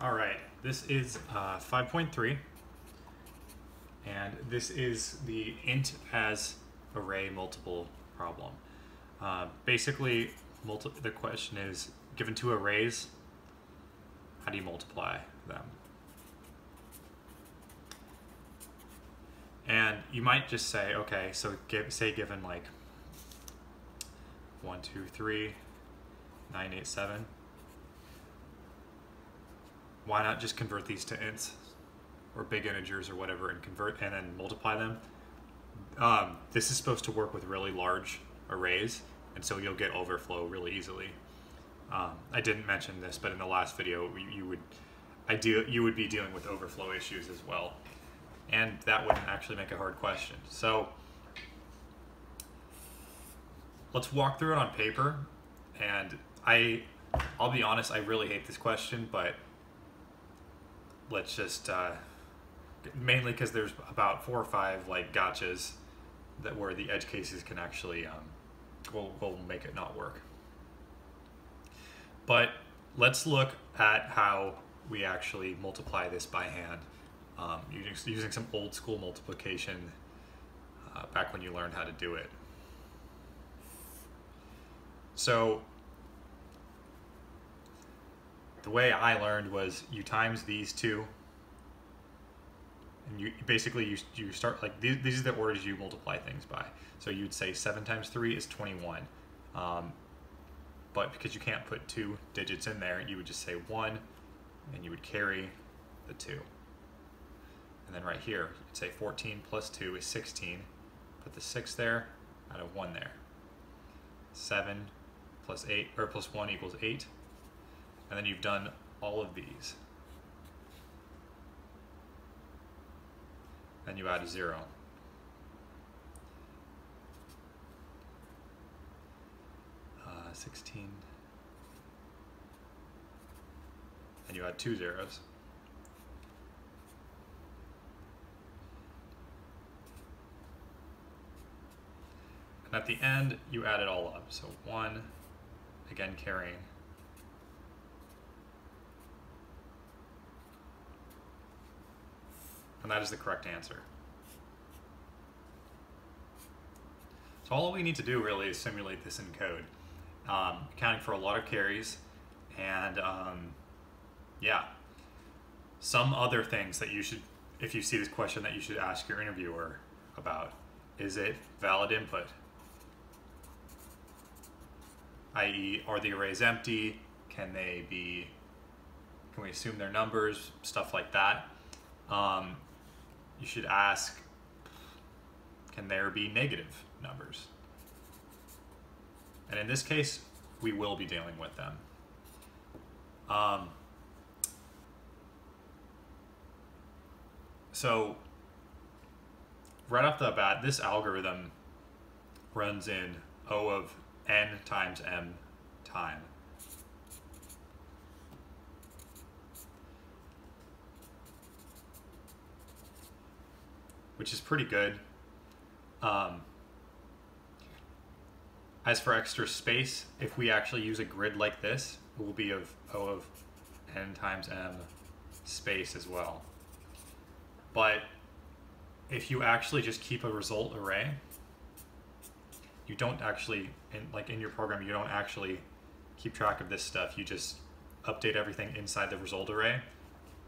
All right, this is 5.3, and this is the int as array multiple problem. Basically, the question is, given two arrays, how do you multiply them? And you might just say, okay, so say given like 1, 2, 3, 9, 8, 7. Why not just convert these to ints or big integers or whatever and convert and then multiply them? This is supposed to work with really large arrays, and so you'll get overflow really easily. I didn't mention this, but in the last video you would be dealing with overflow issues as well, and that wouldn't actually make a hard question. So let's walk through it on paper, and I'll be honest, I really hate this question, but let's just mainly because there's about 4 or 5 like gotchas that where the edge cases can actually will make it not work. But let's look at how we actually multiply this by hand using some old school multiplication back when you learned how to do it. So the way I learned was you times these two, and you basically you start like these are the orders you multiply things by. So you'd say 7 times 3 is 21, but because you can't put 2 digits in there, you would just say 1, and you would carry the 2. And then right here, you'd say 14 plus 2 is 16. Put the 6 there, add a 1 there. 7 plus 8 or plus 1 equals 8. And then you've done all of these. Then you add a 0. Uh, 16. And you add 2 zeros. And at the end, you add it all up. So 1, again carrying. And that is the correct answer. So all we need to do really is simulate this in code, accounting for a lot of carries, and yeah, some other things that you should, if you see this question, that you should ask your interviewer about. Is it valid input? i.e., are the arrays empty? Can we assume their numbers? Stuff like that. You should ask, can there be negative numbers? And in this case, we will be dealing with them. So right off the bat, this algorithm runs in O of n times m time. Which is pretty good. As for extra space, if we actually use a grid like this, it will be of O of n times m space as well. But if you actually just keep a result array, you don't actually, in your program, you don't actually keep track of this stuff. You just update everything inside the result array.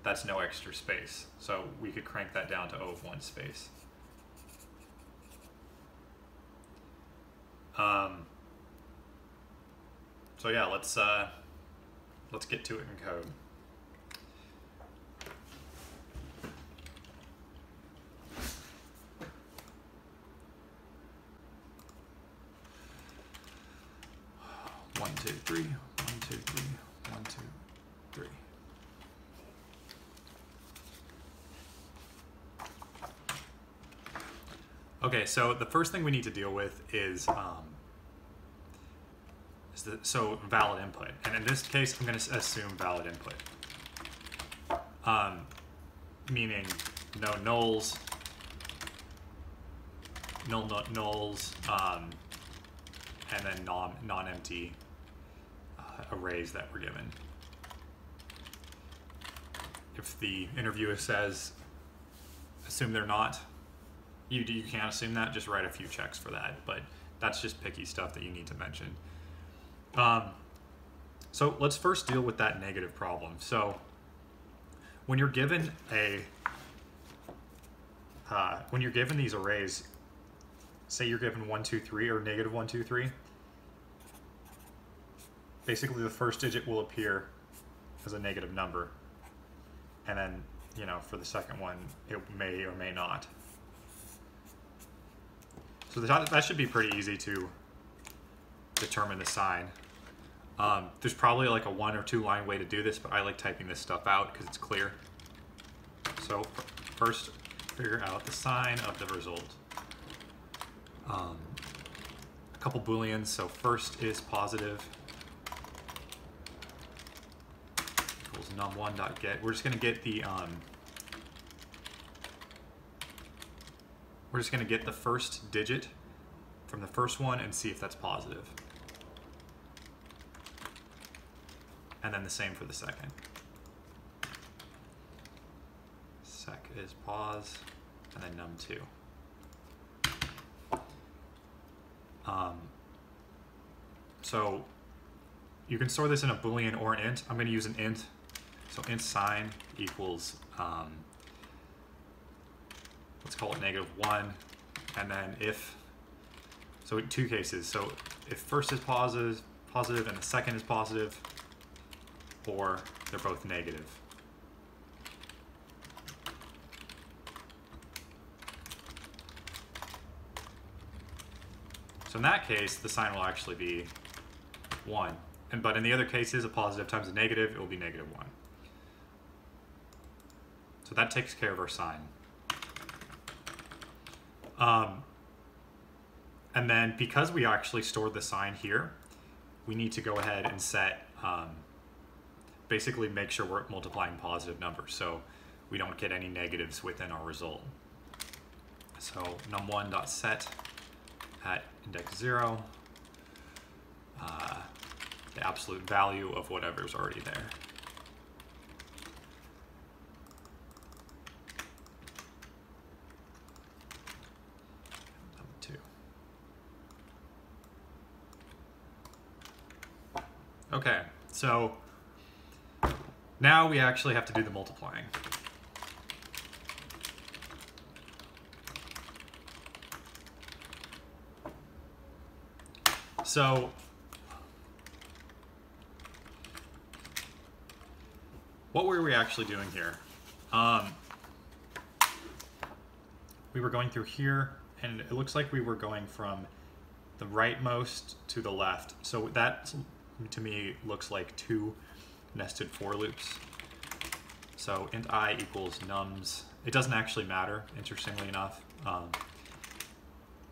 That's no extra space. So we could crank that down to O of 1 space. So yeah, let's get to it in code. One, two, three. 1, 2, 3. 1, 2, 3. Okay, so the first thing we need to deal with is valid input. And in this case, I'm going to assume valid input. Meaning no nulls, nulls, and then non-empty arrays that were given. if the interviewer says, assume they're not, you can't assume that, just write a few checks for that. But that's just picky stuff that you need to mention. So let's first deal with that negative problem. So when you're given these arrays, say you're given 1, 2, 3 or negative 1, 2, 3, basically the first digit will appear as a negative number. And then, you know, for the second one, it may or may not. So that should be pretty easy to determine the sign. There's probably like a 1 or 2 line way to do this, but I like typing this stuff out because it's clear. So first, figure out the sign of the result. A couple booleans. So first is positive equals num1.get. We're just going to get the first digit from the first one and see if that's positive. And then the same for the second. Sec is pause, and then num2. So you can store this in a boolean or an int. I'm going to use an int. So int sign equals, let's call it -1, and then if, so in 2 cases. So if first is positive and the second is positive, or they're both negative. So in that case, the sign will actually be 1. But in the other cases, a positive times a negative, it will be -1. So that takes care of our sign. And then because we actually stored the sign here, we need to go ahead and set, basically make sure we're multiplying positive numbers so we don't get any negatives within our result. So num1.set at index 0, the absolute value of whatever's already there. Num2. Okay, so now we actually have to do the multiplying. So what were we actually doing here? We were going through here, and it looks like we were going from the rightmost to the left. So that, to me, looks like 2 nested for loops. So int I equals nums. It doesn't actually matter, interestingly enough,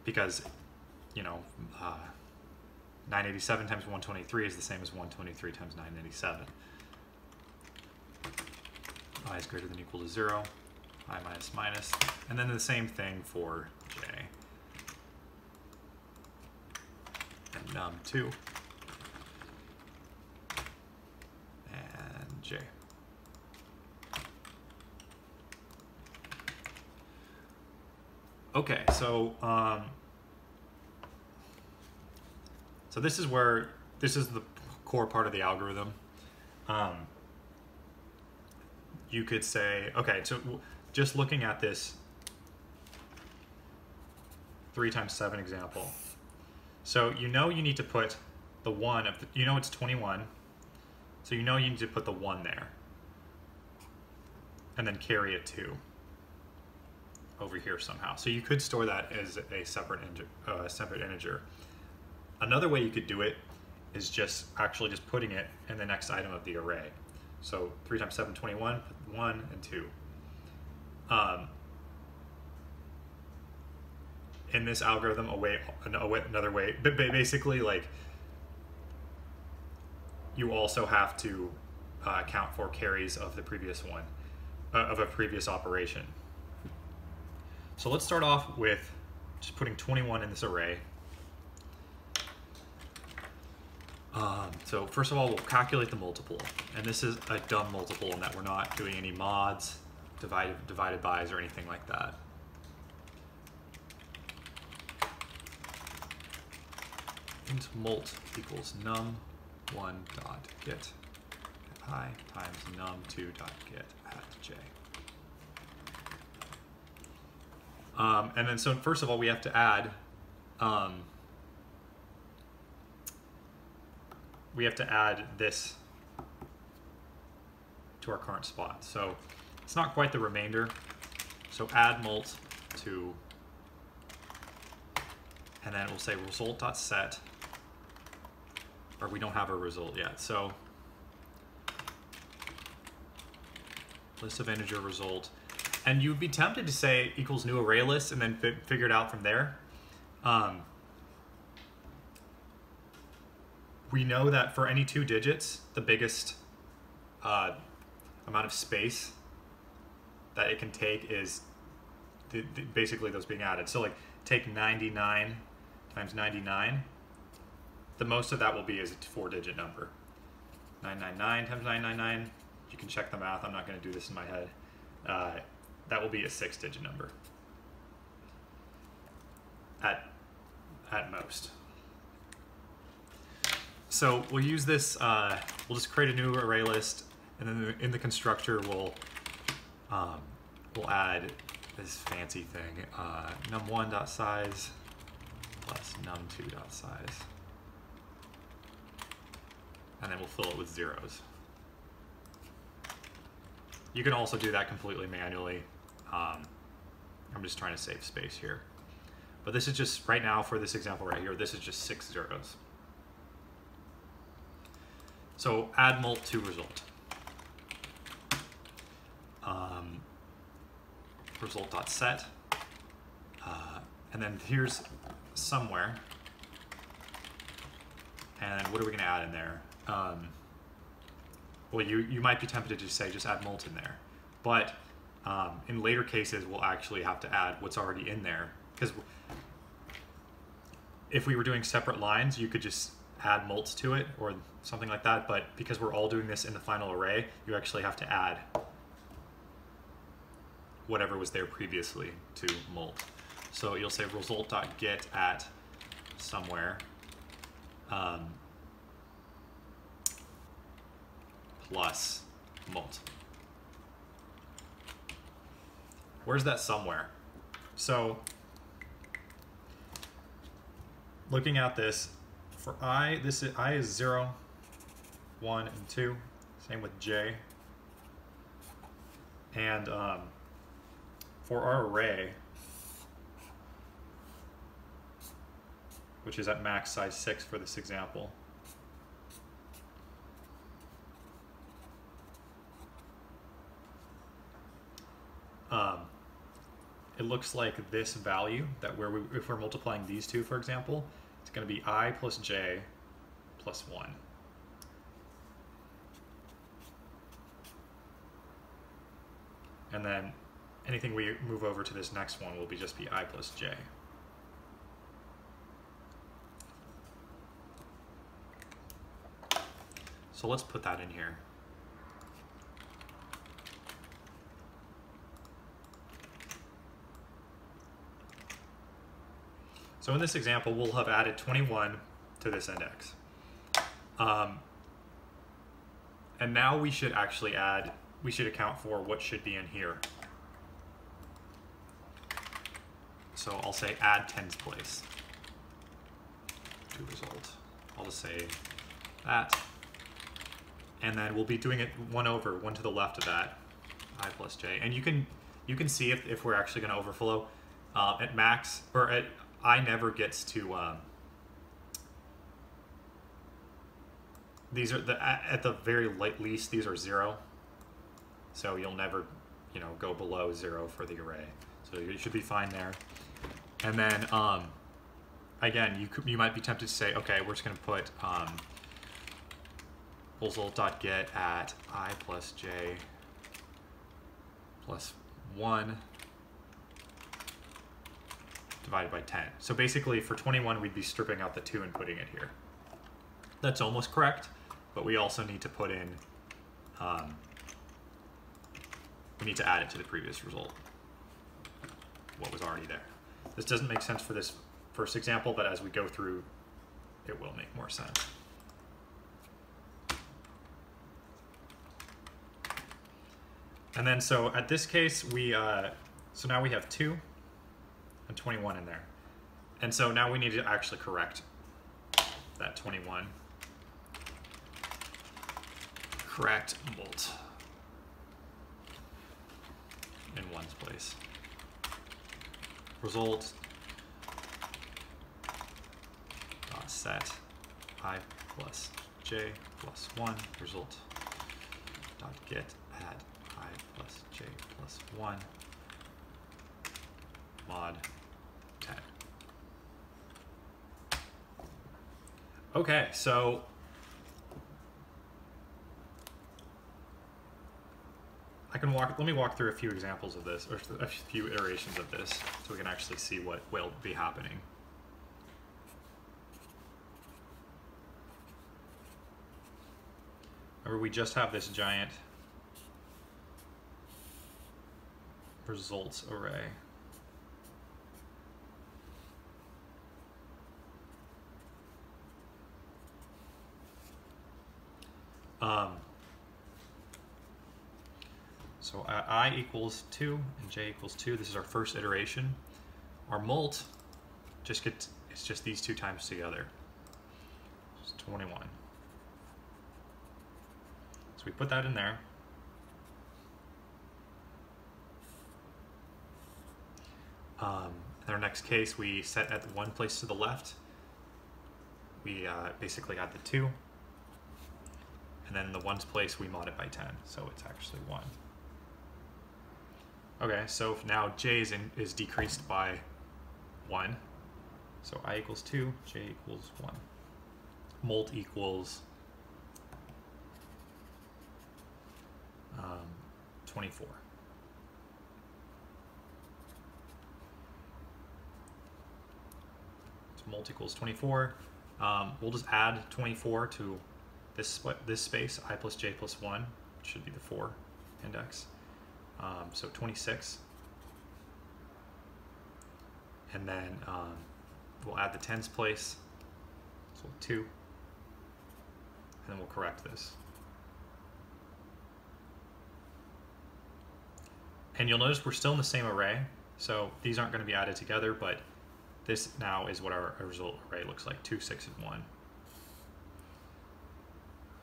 because, you know, 987 times 123 is the same as 123 times 987. I is greater than or equal to 0, I minus minus, and then the same thing for j. And num2. And j. Okay, so so this is the core part of the algorithm. You could say, okay, so just looking at this 3 times 7 example. So you know you need to put the 1 of the, you know it's 21. So you know you need to put the 1 there. And then carry it 2 over here somehow. So you could store that as a separate integer. Another way you could do it is just putting it in the next item of the array. So 3 times 7, 21, 1 and 2. In this algorithm, another way, but basically, like, you also have to account for carries of the previous one, of a previous operation. So let's start off with just putting 21 in this array. So first of all, we'll calculate the multiple. And this is a dumb multiple in that we're not doing any mods, divided bys, or anything like that. Int mult equals num1 dot get I times num2 dot get at j. And then so first of all, we have to add this to our current spot. So it's not quite the remainder. So add mult to, and then we'll say result.set, or we don't have a result yet. So list of integer result. And you'd be tempted to say equals new array list and then figure it out from there. We know that for any 2 digits, the biggest amount of space that it can take is basically those being added. So like take 99 times 99. The most of that will be is a 4-digit number. 999 times 999. You can check the math. I'm not going to do this in my head. That will be a 6-digit number at most. So we'll use this, we'll just create a new array list, and then in the constructor we'll add this fancy thing, num1.size plus num2.size. And then we'll fill it with zeros. You can also do that completely manually. I'm just trying to save space here. But this is just, right now for this example right here, this is just 6 zeros. So add mult to result. Result.set. And then here's somewhere. And what are we going to add in there? Well, you might be tempted to say just add mult in there. But in later cases, we'll actually have to add what's already in there. Because if we were doing separate lines, you could just add mults to it or something like that. But because we're all doing this in the final array, you actually have to add whatever was there previously to mult. So you'll say result.get at somewhere plus mult. Where's that somewhere? So looking at this, for I, I is 0, 1, and 2. Same with j. And for our array, which is at max size 6 for this example, it looks like this value that if we're multiplying these two, for example, it's going to be I plus j plus 1. And then anything we move over to this next one will just be I plus j. So let's put that in here. So in this example, we'll have added 21 to this index. And now we should actually account for what should be in here. So I'll say add tens place to result. I'll just say that. And then we'll be doing it one to the left of that, I plus j. And you can see if we're actually going to overflow at max, or at I never gets to these are at the very least these are 0, so you'll never go below 0 for the array, so you should be fine there. And then again, you might be tempted to say, okay, we're just going to put result.get at I plus j plus 1 divided by 10. So basically for 21, we'd be stripping out the 2 and putting it here. That's almost correct, but we also need to put in, we need to add it to the previous result, what was already there. This doesn't make sense for this first example, but as we go through, it will make more sense. And then, so at this case, so now we have 2 and 21 in there. And so now we need to actually correct that 21. Correct mult in 1's place. Result set I plus j plus 1 result dot get add I plus j plus 1 mod 10. Okay, so let me walk through a few examples of this, or a few iterations of this, so we can actually see what will be happening. Remember, we just have this giant results array. So I equals 2 and j equals 2. This is our first iteration. Our mult it's just these two times together. It's 21. So we put that in there. In our next case, we set at one place to the left. We basically add the 2. And then in the 1's place, we mod it by 10. So it's actually 1. Okay, so now j is decreased by 1. So I equals 2, j equals 1. Mult equals 24. So mult equals 24. We'll just add 24 to this space, I plus j plus 1, which should be the 4 index. So 26, and then we'll add the 10's place, so 2, and then we'll correct this. And you'll notice we're still in the same array, so these aren't going to be added together, but this now is what our result array looks like, 2, 6, and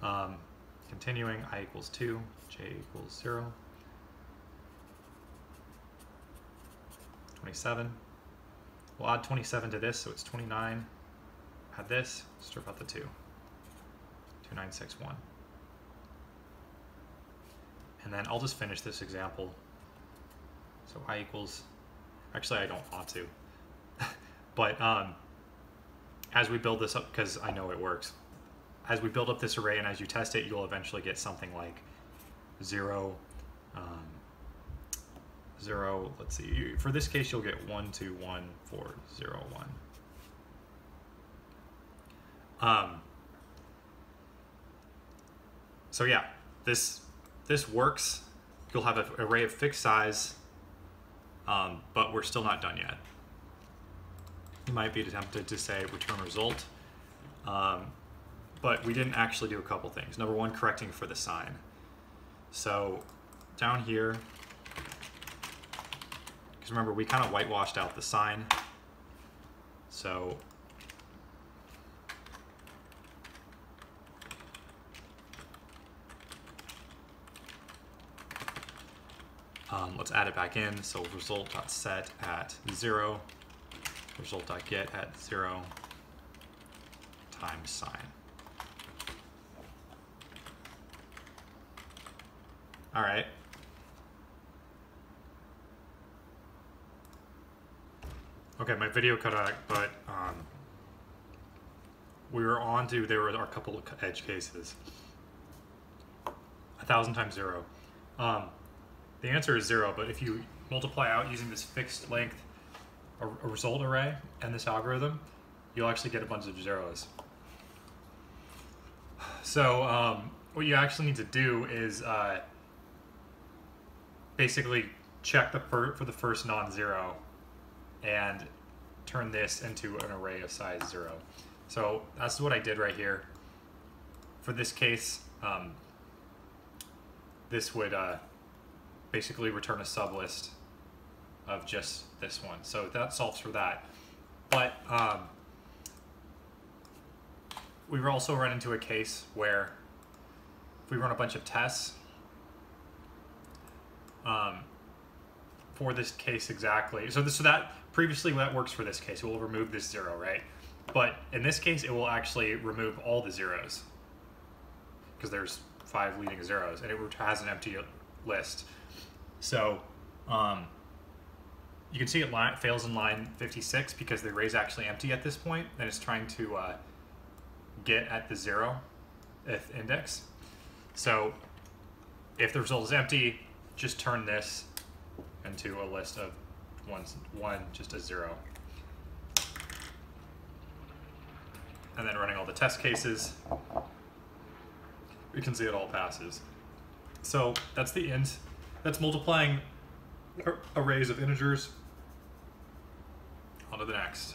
1. Continuing, I equals 2, j equals 0. 27. We'll add 27 to this, so it's 29. Add this, strip out the 2. 2, 9, 6, 1. And then I'll just finish this example. So I equals, actually I don't want to, but as we build this up, because I know it works, as we build up this array and as you test it, you'll eventually get something like 0, 0, let's see, for this case you'll get 1, 2, 1, 4, 0, 1. So yeah, this works. You'll have an array of fixed size, but we're still not done yet. You might be tempted to say return result, but we didn't actually do a couple things. Number one, correcting for the sign. So down here, because remember we kind of whitewashed out the sign, so let's add it back in. So result.set at 0, result.get at 0 times sign. All right. Okay, my video cut out, but we were on to, there were a couple of edge cases. 1,000 times 0. The answer is 0, but if you multiply out using this fixed length a result array and this algorithm, you'll actually get a bunch of zeros. So what you actually need to do is basically check for the first non-zero and turn this into an array of size 0. So that's what I did right here. For this case, this would basically return a sublist of just this one. So that solves for that. But we also run into a case where if we run a bunch of tests for this case exactly, so that previously that works for this case. It will remove this 0, right? But in this case, it will actually remove all the zeros because there's 5 leading zeros, and it has an empty list. So you can see it fails in line 56 because the array is actually empty at this point, and it's trying to get at the 0th index. So if the result is empty, just turn this into a list of one, just a 0. And then running all the test cases, we can see it all passes. So that's the int. That's multiplying arrays of integers. On to the next.